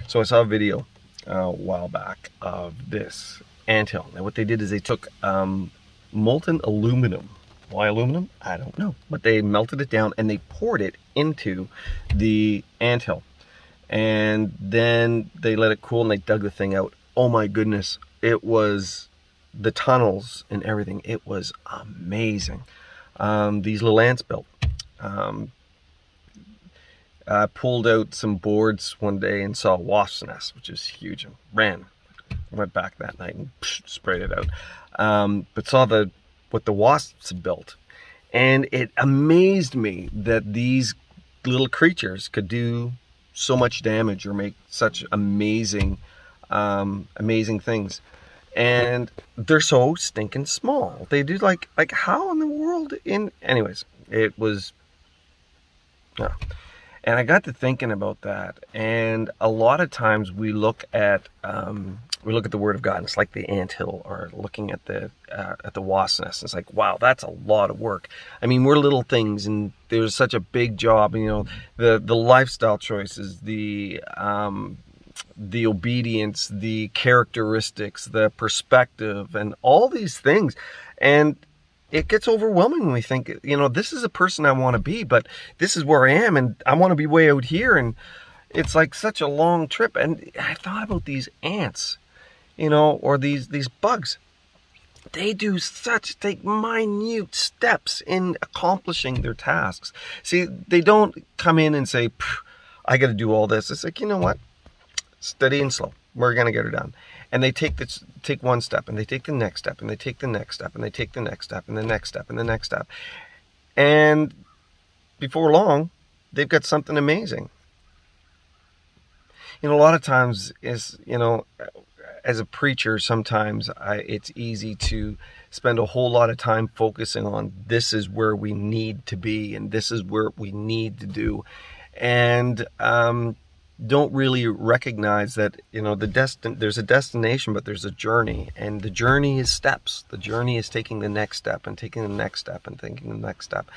So I saw a video a while back of this anthill. And what they did is they took molten aluminum. Why aluminum? I don't know. But they melted it down and they poured it into the anthill. And then they let it cool and they dug the thing out. Oh my goodness. It was the tunnels and everything. It was amazing. These little ants built. I pulled out some boards one day and saw a wasp's nest, which is huge, and ran. Went back that night and sprayed it out. But saw what the wasps had built. And it amazed me that these little creatures could do so much damage or make such amazing, amazing things. And they're so stinking small. They do like how in the world anyways, it was, yeah. And I got to thinking about that, and a lot of times we look at the Word of God, and it's like the anthill, or looking at the wasp nest. And it's like, wow, that's a lot of work. I mean, we're little things, and there's such a big job. You know, the lifestyle choices, the obedience, the characteristics, the perspective, and all these things, and it gets overwhelming when we think, you know, this is a person I want to be, but this is where I am, and I want to be way out here, and it's like such a long trip. And I thought about these ants, you know, or these bugs. They take minute steps in accomplishing their tasks. See, they don't come in and say, I got to do all this. It's like, you know what? Steady and slow. We're going to get her done. And they take one step, and they take the next step, and they take the next step, and they take the next step, and the next step, and the next step. And before long, they've got something amazing. You know, a lot of times as a preacher, sometimes it's easy to spend a whole lot of time focusing on this is where we need to be, and this is where we need to do. And don't really recognize that, you know, there's a destination, but there's a journey, and the journey is steps. The journey is taking the next step, and taking the next step, and taking the next step.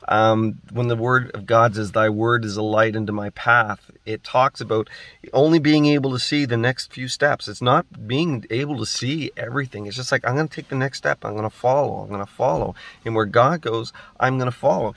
When the Word of God says, thy word is a light into my path, it talks about only being able to see the next few steps. It's not being able to see everything. It's just like, I'm going to take the next step. I'm going to follow. And where God goes, I'm going to follow.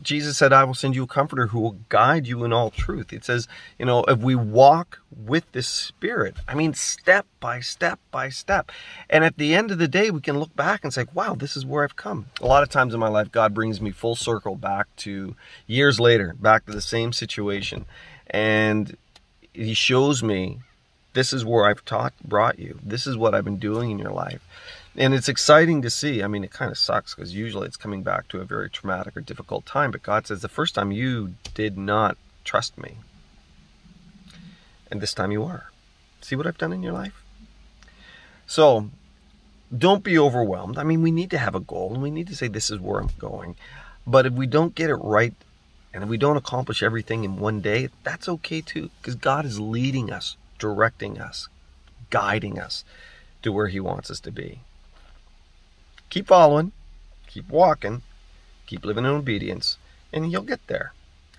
Jesus said, I will send you a comforter who will guide you in all truth. It says, you know, if we walk with the Spirit, I mean, step by step by step. And at the end of the day, we can look back and say, wow, this is where I've come. A lot of times in my life, God brings me full circle back to years later, back to the same situation. And He shows me, this is where I've brought you. This is what I've been doing in your life. And it's exciting to see. I mean, it kind of sucks because usually it's coming back to a very traumatic or difficult time. But God says, the first time you did not trust me, and this time you are. See what I've done in your life? So don't be overwhelmed. I mean, we need to have a goal, and we need to say, this is where I'm going. But if we don't get it right, and if we don't accomplish everything in one day, that's okay too, because God is leading us, directing us, guiding us to where He wants us to be. Keep following, keep walking, keep living in obedience, and you'll get there.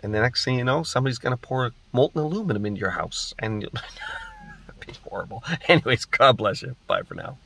And the next thing you know, somebody's going to pour molten aluminum into your house, and it'll be horrible. Anyways, God bless you. Bye for now.